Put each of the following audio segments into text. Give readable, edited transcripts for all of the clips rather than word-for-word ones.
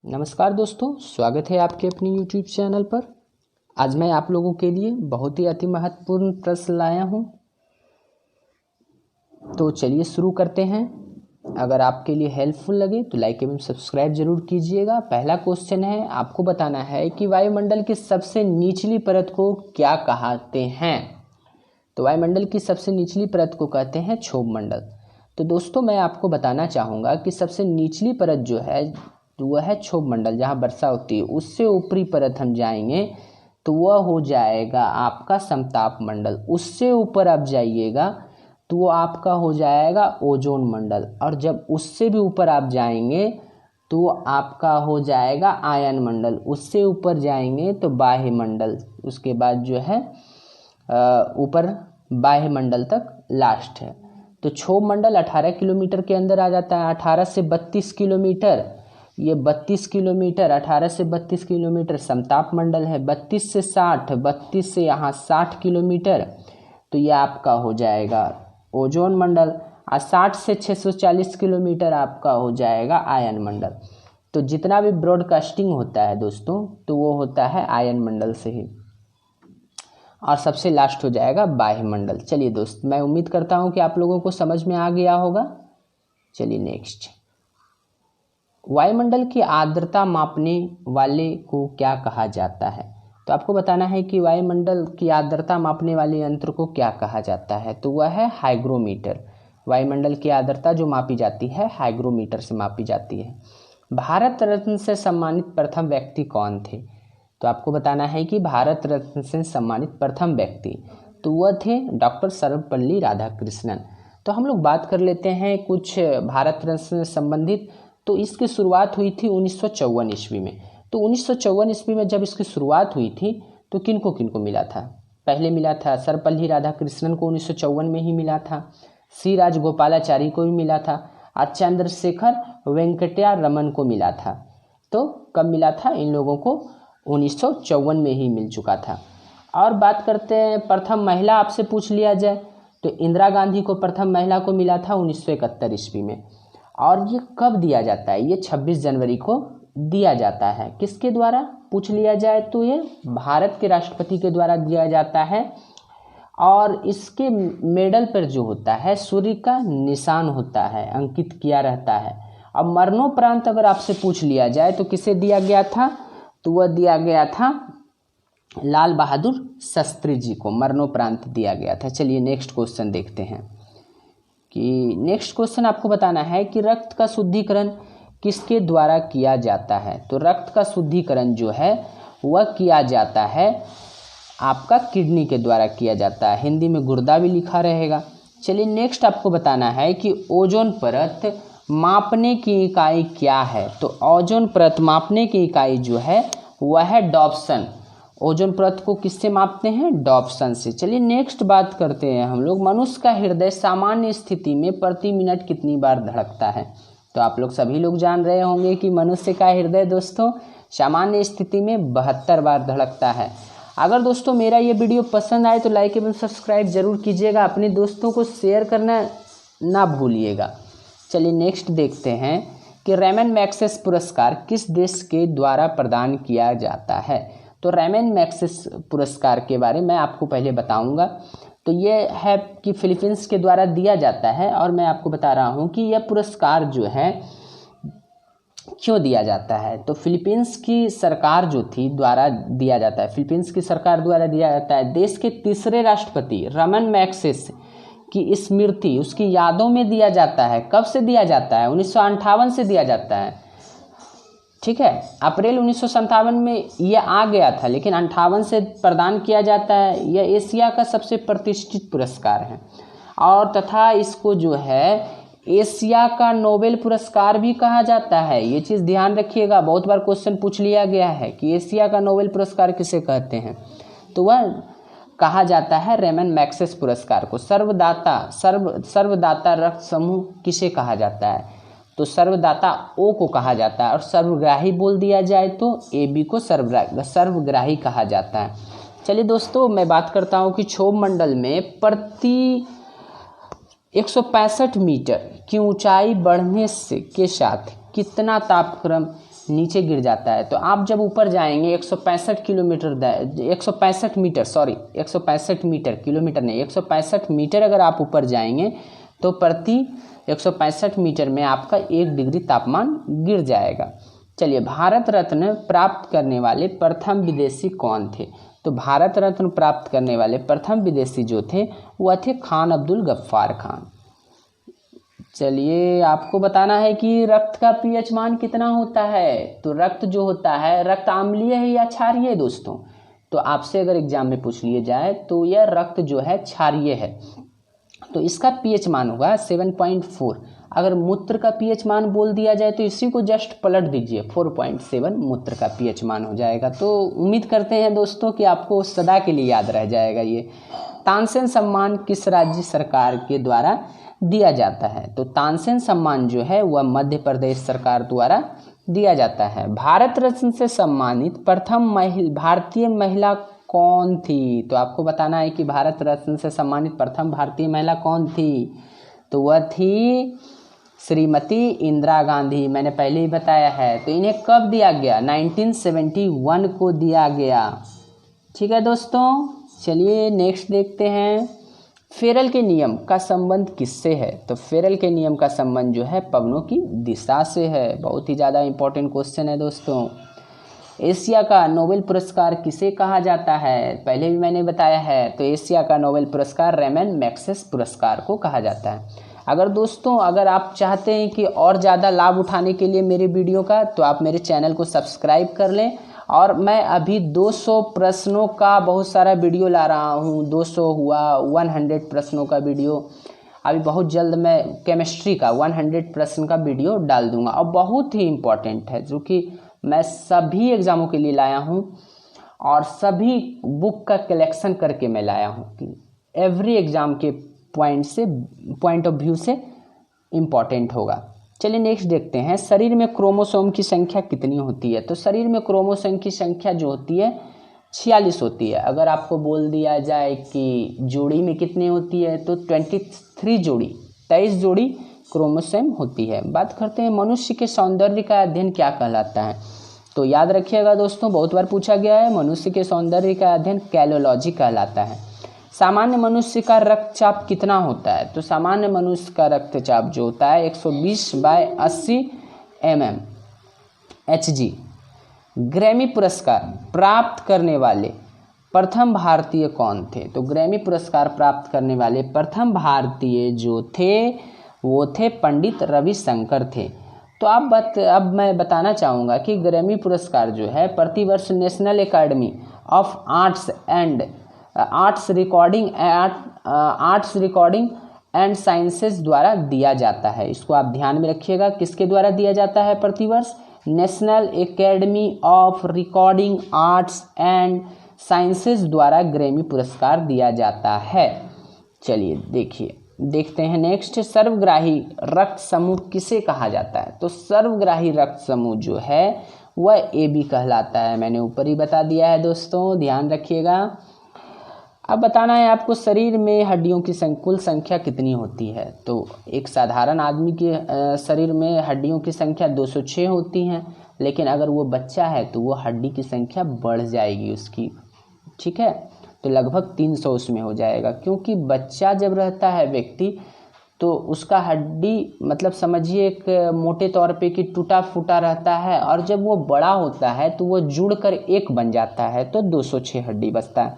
नमस्कार दोस्तों, स्वागत है आपके अपनी YouTube चैनल पर। आज मैं आप लोगों के लिए बहुत ही अति महत्वपूर्ण प्रश्न लाया हूं। तो चलिए शुरू करते हैं। अगर आपके लिए हेल्पफुल लगे तो लाइक एवं सब्सक्राइब जरूर कीजिएगा। पहला क्वेश्चन है, आपको बताना है कि वायुमंडल की सबसे निचली परत को क्या कहते हैं। तो वायुमंडल की सबसे निचली परत को कहते हैं क्षोभ मंडल। तो दोस्तों मैं आपको बताना चाहूँगा कि सबसे निचली परत जो है वह है क्षोभ मंडल, जहाँ वर्षा होती है। उससे ऊपरी परत हम जाएंगे तो वह हो जाएगा आपका समताप मंडल। उससे ऊपर आप जाइएगा तो वो आपका हो जाएगा ओजोन मंडल। और जब उससे भी ऊपर आप जाएंगे तो वो आपका हो जाएगा आयन मंडल। उससे ऊपर जाएंगे तो बाह्य मंडल। उसके बाद जो है ऊपर बाह्य मंडल तक लास्ट है। तो क्षोभ मंडल 18 किलोमीटर के अंदर आ जाता है। 18 से 32 किलोमीटर, ये 32 किलोमीटर, 18 से 32 किलोमीटर समताप मंडल है। 32 से 60, 32 से यहाँ 60 किलोमीटर, तो ये आपका हो जाएगा ओजोन मंडल। और 60 से 640 किलोमीटर आपका हो जाएगा आयन मंडल। तो जितना भी ब्रॉडकास्टिंग होता है दोस्तों, तो वो होता है आयन मंडल से ही। और सबसे लास्ट हो जाएगा बाह्य मंडल। चलिए दोस्त, मैं उम्मीद करता हूँ कि आप लोगों को समझ में आ गया होगा। चलिए नेक्स्ट, वायुमंडल की आर्द्रता मापने वाले को क्या कहा जाता है। तो आपको बताना है कि वायुमंडल की आर्द्रता मापने वाले यंत्र को क्या कहा जाता है। तो वह है हाइग्रोमीटर। वायुमंडल की आर्द्रता जो मापी जाती है हाइग्रोमीटर से मापी जाती है। भारत रत्न से सम्मानित प्रथम व्यक्ति कौन थे। तो आपको बताना है कि भारत रत्न से सम्मानित प्रथम व्यक्ति तो वह थे डॉक्टर सर्वपल्ली राधाकृष्णन। तो हम लोग बात कर लेते हैं कुछ भारत रत्न से संबंधित। तो इसकी शुरुआत हुई थी 1954 ईस्वी में। तो 1954 ईस्वी में जब इसकी शुरुआत हुई थी तो किनको किनको मिला था। पहले मिला था सर्वपल्ली राधाकृष्णन को, 1954 में ही मिला था। सी राजगोपालाचारी को भी मिला था। और चंद्रशेखर वेंकटया रमन को मिला था। तो कब मिला था इन लोगों को, 1954 में ही मिल चुका था। और बात करते हैं प्रथम महिला, आपसे पूछ लिया जाए तो इंदिरा गांधी को प्रथम महिला को मिला था 1971 ईस्वी में। और ये कब दिया जाता है, ये 26 जनवरी को दिया जाता है। किसके द्वारा पूछ लिया जाए तो ये भारत के राष्ट्रपति के द्वारा दिया जाता है। और इसके मेडल पर जो होता है सूर्य का निशान होता है, अंकित किया रहता है। अब मरणोपरांत अगर आपसे पूछ लिया जाए तो किसे दिया गया था, तो वह दिया गया था लाल बहादुर शास्त्री जी को, मरणोपरांत दिया गया था। चलिए नेक्स्ट क्वेश्चन देखते हैं कि नेक्स्ट क्वेश्चन आपको बताना है कि रक्त का शुद्धिकरण किसके द्वारा किया जाता है। तो रक्त का शुद्धिकरण जो है वह किया जाता है आपका किडनी के द्वारा किया जाता है। हिंदी में गुर्दा भी लिखा रहेगा। चलिए नेक्स्ट आपको बताना है कि ओजोन परत मापने की इकाई क्या है। तो ओजोन परत मापने की इकाई जो है वह है डॉप्सन। ओजोन परत को किससे मापते हैं, डॉप्सन से। चलिए नेक्स्ट बात करते हैं हम लोग, मनुष्य का हृदय सामान्य स्थिति में प्रति मिनट कितनी बार धड़कता है। तो आप लोग सभी लोग जान रहे होंगे कि मनुष्य का हृदय दोस्तों सामान्य स्थिति में 72 बार धड़कता है। अगर दोस्तों मेरा ये वीडियो पसंद आए तो लाइक एवं सब्सक्राइब जरूर कीजिएगा। अपने दोस्तों को शेयर करना ना भूलिएगा। चलिए नेक्स्ट देखते हैं कि रेमन मैग्सेस पुरस्कार किस देश के द्वारा प्रदान किया जाता है। तो रेमन मैग्सेस पुरस्कार के बारे में आपको पहले बताऊंगा। तो ये है कि फिलीपींस के द्वारा दिया जाता है। और मैं आपको बता रहा हूँ कि यह पुरस्कार जो है क्यों दिया जाता है। तो फिलीपींस की सरकार जो थी द्वारा दिया जाता है, फिलीपींस की सरकार द्वारा दिया जाता है। देश के तीसरे राष्ट्रपति रेमन मैग्सेस की स्मृति, उसकी यादों में दिया जाता है। कब से दिया जाता है, 1958 से दिया जाता है। ठीक है, अप्रैल 1957 में यह आ गया था, लेकिन 58 से प्रदान किया जाता है। यह एशिया का सबसे प्रतिष्ठित पुरस्कार है। और तथा इसको जो है एशिया का नोबेल पुरस्कार भी कहा जाता है। ये चीज़ ध्यान रखिएगा, बहुत बार क्वेश्चन पूछ लिया गया है कि एशिया का नोबेल पुरस्कार किसे कहते हैं। तो वह कहा जाता है रेमन मैग्सेस पुरस्कार को। सर्वदाता रक्त समूह किसे कहा जाता है। तो सर्वदाता ओ को कहा जाता है। और सर्वग्राही बोल दिया जाए तो AB को सर्वग्राही कहा जाता है। चलिए दोस्तों मैं बात करता हूँ कि क्षोभ मंडल में प्रति 165 मीटर की ऊंचाई बढ़ने से के साथ कितना तापक्रम नीचे गिर जाता है। तो आप जब ऊपर जाएंगे 165 मीटर, किलोमीटर नहीं, 165 मीटर अगर आप ऊपर जाएंगे तो प्रति 165 मीटर में आपका 1 डिग्री तापमान गिर जाएगा। चलिए, भारत रत्न प्राप्त करने वाले प्रथम विदेशी कौन थे? तो भारत रत्न प्राप्त करने वाले प्रथम विदेशी जो थे वह थे खान अब्दुल गफ्फार खान। चलिए, आपको बताना है कि रक्त का पीएच मान कितना होता है। तो रक्त जो होता है, रक्त अम्लीय है या क्षारीय है दोस्तों? तो आपसे अगर एग्जाम में पूछ लिया जाए तो यह रक्त जो है क्षारीय है, तो इसका पीएच मान होगा 7.4। अगर मूत्र का पीएच मान बोल दिया जाए तो इसी को जस्ट पलट दीजिए, 4.7 मूत्र का पीएच मान हो जाएगा। तो उम्मीद करते हैं दोस्तों कि आपको सदा के लिए याद रह जाएगा ये। तानसेन सम्मान किस राज्य सरकार के द्वारा दिया जाता है? तो तानसेन सम्मान जो है वह मध्य प्रदेश सरकार द्वारा दिया जाता है। भारत रत्न से सम्मानित प्रथम भारतीय महिला कौन थी? तो आपको बताना है कि भारत रत्न से सम्मानित प्रथम भारतीय महिला कौन थी? तो वह थी श्रीमती इंदिरा गांधी। मैंने पहले ही बताया है। तो इन्हें कब दिया गया? 1971 को दिया गया। ठीक है दोस्तों, चलिए नेक्स्ट देखते हैं। फेरल के नियम का संबंध किससे है? तो फेरल के नियम का संबंध जो है पवनों की दिशा से है। बहुत ही ज़्यादा इंपॉर्टेंट क्वेश्चन है दोस्तों। एशिया का नोबेल पुरस्कार किसे कहा जाता है? पहले भी मैंने बताया है। तो एशिया का नोबेल पुरस्कार रेमन मैग्सेसे पुरस्कार को कहा जाता है। अगर आप चाहते हैं कि और ज़्यादा लाभ उठाने के लिए मेरे वीडियो का, तो आप मेरे चैनल को सब्सक्राइब कर लें। और मैं अभी 200 प्रश्नों का बहुत सारा वीडियो ला रहा हूँ। 200 हुआ, 100 प्रश्नों का वीडियो। अभी बहुत जल्द मैं केमिस्ट्री का 100 प्रश्न का वीडियो डाल दूंगा, और बहुत ही इम्पोर्टेंट है, जो कि मैं सभी एग्ज़ामों के लिए लाया हूँ और सभी बुक का कलेक्शन करके मैं लाया हूँ कि एवरी एग्ज़ाम के पॉइंट ऑफ व्यू से इम्पॉर्टेंट होगा। चलिए नेक्स्ट देखते हैं। शरीर में क्रोमोसोम की संख्या कितनी होती है? तो शरीर में क्रोमोसोम की संख्या जो होती है 46 होती है। अगर आपको बोल दिया जाए कि जोड़ी में कितनी होती है, तो 23 जोड़ी क्रोमोसोम होती है। बात करते हैं मनुष्य के सौंदर्य का अध्ययन क्या कहलाता है? तो याद रखिएगा दोस्तों, बहुत बार पूछा गया है। मनुष्य के सौंदर्य का अध्ययन कैलोलॉजी कहलाता है। सामान्य मनुष्य का रक्तचाप कितना होता है? तो सामान्य मनुष्य का रक्तचाप जो होता है 120/80 mmHg। ग्रैमी पुरस्कार प्राप्त करने वाले प्रथम भारतीय कौन थे? तो ग्रैमी पुरस्कार प्राप्त करने वाले प्रथम भारतीय जो थे वो थे पंडित रविशंकर थे। तो अब मैं बताना चाहूँगा कि ग्रैमी पुरस्कार जो है प्रतिवर्ष national academy of arts recording and sciences द्वारा दिया जाता है। इसको आप ध्यान में रखिएगा, किसके द्वारा दिया जाता है प्रतिवर्ष? National academy of recording arts and sciences द्वारा ग्रैमी पुरस्कार दिया जाता है। चलिए देखते हैं नेक्स्ट। सर्वग्राही रक्त समूह किसे कहा जाता है? तो सर्वग्राही रक्त समूह जो है वह AB कहलाता है। मैंने ऊपर ही बता दिया है दोस्तों, ध्यान रखिएगा। अब बताना है आपको शरीर में हड्डियों की कुल संख्या कितनी होती है। तो एक साधारण आदमी के शरीर में हड्डियों की संख्या 206 होती हैं, लेकिन अगर वो बच्चा है तो वो हड्डी की संख्या बढ़ जाएगी उसकी। ठीक है, तो लगभग 300 उसमें हो जाएगा, क्योंकि बच्चा जब रहता है व्यक्ति तो उसका हड्डी मतलब समझिए एक मोटे तौर पे कि टूटा फूटा रहता है, और जब वो बड़ा होता है तो वो जुड़कर एक बन जाता है, तो 206 हड्डी बचता है।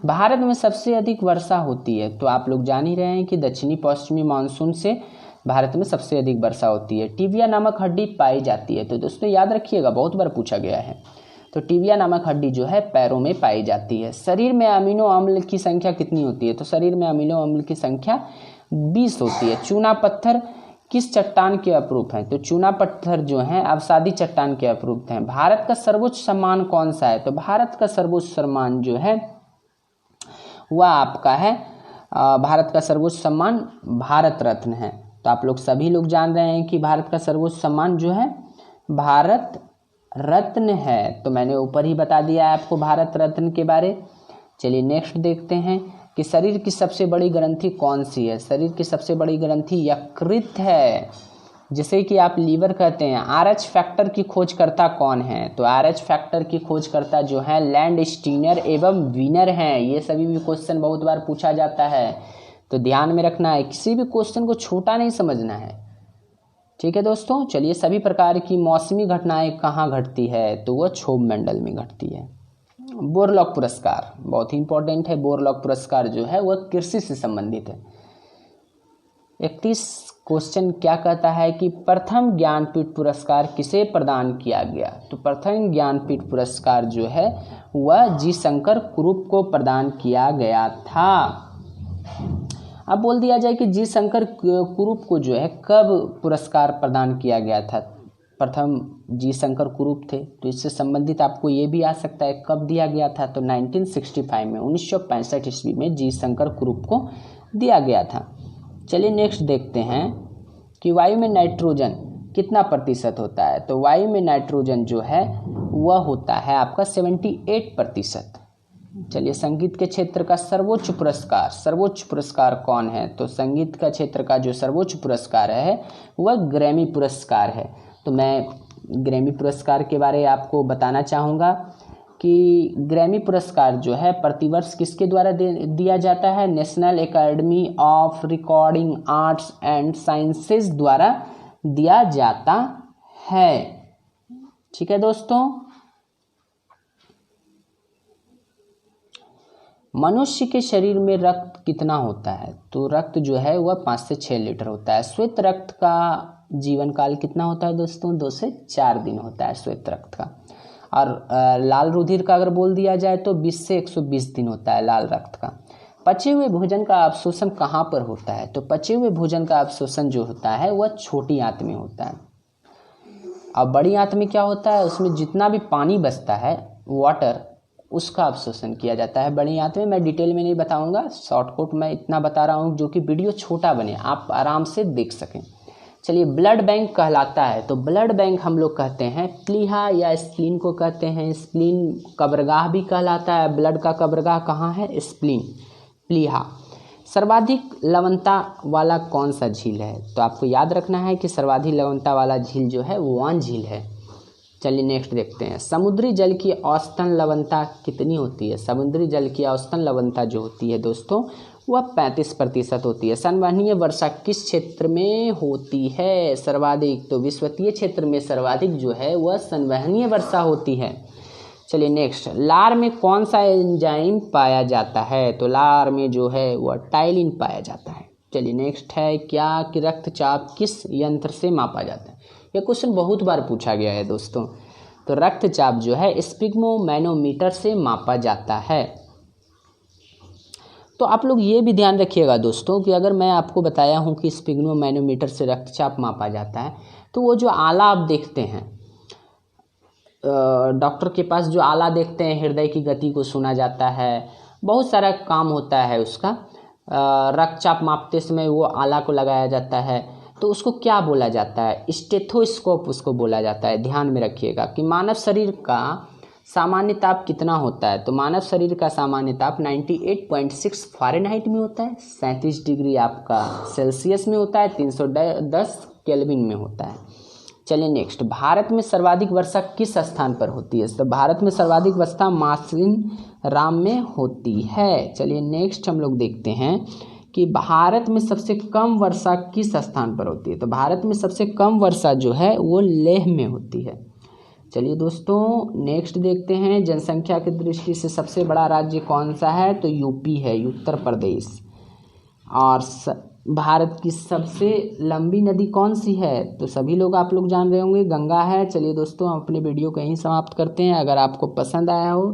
भारत में सबसे अधिक वर्षा होती है। तो आप लोग जान ही रहे हैं कि दक्षिणी पश्चिमी मानसून से भारत में सबसे अधिक वर्षा होती है। टिबिया नामक हड्डी पाई जाती है। तो दोस्तों याद रखिएगा, बहुत बार पूछा गया है। तो टिबिया नामक हड्डी जो है पैरों में पाई जाती है। शरीर में अमीनो अम्ल की संख्या कितनी होती है? तो शरीर में अमीनो अम्ल की संख्या 20 होती है। चूना पत्थर किस चट्टान के अप्रूप हैं? तो चूना पत्थर जो हैं अवसादी चट्टान के अप्रूप हैं। भारत का सर्वोच्च सम्मान कौन सा है? तो भारत का सर्वोच्च सम्मान जो है वह आपका है भारत का सर्वोच्च सम्मान भारत रत्न है। तो आप लोग सभी लोग जान रहे हैं कि भारत का सर्वोच्च सम्मान जो है भारत रत्न है। तो मैंने ऊपर ही बता दिया है आपको भारत रत्न के बारे। चलिए नेक्स्ट देखते हैं कि शरीर की सबसे बड़ी ग्रंथि कौन सी है। शरीर की सबसे बड़ी ग्रंथि यकृत है। जिसे कि आप लीवर कहते हैं। RH फैक्टर की खोजकर्ता कौन है? तो RH फैक्टर की खोजकर्ता जो है लैंड स्टीनर एवं वीनर हैं। ये सभी भी क्वेश्चन बहुत बार पूछा जाता है, तो ध्यान में रखना है, किसी भी क्वेश्चन को छोटा नहीं समझना है। ठीक है दोस्तों, चलिए सभी प्रकार की मौसमी घटनाएं कहाँ घटती है? तो वह क्षोभ मंडल में घटती है। बोरलॉग पुरस्कार बहुत ही इंपॉर्टेंट है। बोरलॉग पुरस्कार जो है वह कृषि से संबंधित है। 31 क्वेश्चन क्या कहता है कि प्रथम ज्ञानपीठ पुरस्कार किसे प्रदान किया गया? तो प्रथम ज्ञानपीठ पुरस्कार जो है वह जी शंकर कुरूप को प्रदान किया गया था। अब बोल दिया जाए कि जी शंकर कुरूप को जो है कब पुरस्कार प्रदान किया गया था? प्रथम जी शंकर कुरूप थे, तो इससे संबंधित आपको ये भी आ सकता है कब दिया गया था? तो 1965 में, 1965 ईस्वी में जी शंकर कुरूप को दिया गया था। चलिए नेक्स्ट देखते हैं कि वायु में नाइट्रोजन कितना प्रतिशत होता है? तो वायु में नाइट्रोजन जो है वह होता है आपका 78%। चलिए संगीत के क्षेत्र का सर्वोच्च पुरस्कार कौन है? तो संगीत का क्षेत्र का जो सर्वोच्च पुरस्कार है वह ग्रैमी पुरस्कार है। तो मैं ग्रैमी पुरस्कार के बारे में आपको बताना चाहूँगा कि ग्रैमी पुरस्कार जो है प्रतिवर्ष किसके द्वारा दिया जाता है? National academy of recording arts and sciences द्वारा दिया जाता है। ठीक है दोस्तों, मनुष्य के शरीर में रक्त कितना होता है? तो रक्त जो है वह 5 से 6 लीटर होता है। श्वेत रक्त का जीवन काल कितना होता है दोस्तों? 2 से 4 दिन होता है श्वेत रक्त का। और लाल रुधिर का अगर बोल दिया जाए तो 20 से 120 दिन होता है लाल रक्त का। पचे हुए भोजन का अवशोषण कहाँ पर होता है? तो पचे हुए भोजन का अवशोषण जो होता है वह छोटी आंत में होता है। अब बड़ी आंत में क्या होता है? उसमें जितना भी पानी बचता है वाटर, उसका अवशोषण किया जाता है बड़ी आंत में। मैं डिटेल में नहीं बताऊंगा, शॉर्टकट मैं इतना बता रहा हूँ जो कि वीडियो छोटा बने, आप आराम से देख सकें। चलिए ब्लड बैंक कहलाता है, तो ब्लड बैंक हम लोग कहते हैं प्लीहा या स्प्लीन को कहते हैं। स्प्लीन कब्रगाह भी कहलाता है। ब्लड का कब्रगाह कहाँ है? स्प्लीन, प्लीहा। सर्वाधिक लवणता वाला कौन सा झील है? तो आपको याद रखना है कि सर्वाधिक लवणता वाला झील जो है वान झील है। चलिए नेक्स्ट देखते हैं, समुद्री जल की औसतन लवणता कितनी होती है? समुद्री जल की औसतन लवणता जो होती है दोस्तों वह 35% होती है। संवहनीय वर्षा किस क्षेत्र में होती है सर्वाधिक? तो विषुवतीय क्षेत्र में सर्वाधिक जो है वह संवहनीय वर्षा होती है। चलिए नेक्स्ट, लार में कौन सा एंजाइम पाया जाता है? तो लार में जो है वह टाइलिन पाया जाता है। चलिए नेक्स्ट है, क्या कि रक्तचाप किस यंत्र से मापा जाता है? यह क्वेश्चन बहुत बार पूछा गया है दोस्तों। तो रक्तचाप जो है स्पिग्मोमैनोमीटर से मापा जाता है। तो आप लोग ये भी ध्यान रखिएगा दोस्तों कि अगर मैं आपको बताया हूँ कि स्पिग्मोमैनोमीटर से रक्तचाप मापा जाता है, तो वो जो आला आप देखते हैं डॉक्टर के पास, जो आला देखते हैं, हृदय की गति को सुना जाता है, बहुत सारा काम होता है उसका। रक्तचाप मापते समय वो आला को लगाया जाता है, तो उसको क्या बोला जाता है? स्टेथोस्कोप उसको बोला जाता है। ध्यान में रखिएगा कि मानव शरीर का सामान्य ताप कितना होता है? तो मानव शरीर का सामान्य ताप 98.6 फ़ारेनहाइट में होता है, 37 डिग्री आपका सेल्सियस में होता है, 310 केल्विन में होता है। चलिए नेक्स्ट, भारत में सर्वाधिक वर्षा किस स्थान पर होती है? तो भारत में सर्वाधिक वर्षा मासिनराम में होती है। चलिए नेक्स्ट हम लोग देखते हैं कि भारत में सबसे कम वर्षा किस स्थान पर होती है? तो भारत में सबसे कम वर्षा जो है वो लेह में होती है। चलिए दोस्तों नेक्स्ट देखते हैं, जनसंख्या की दृष्टि से सबसे बड़ा राज्य कौन सा है? तो यूपी है, उत्तर प्रदेश। और भारत की सबसे लंबी नदी कौन सी है? तो सभी लोग आप लोग जान रहे होंगे, गंगा है। चलिए दोस्तों हम अपने वीडियो को यहीं समाप्त करते हैं। अगर आपको पसंद आया हो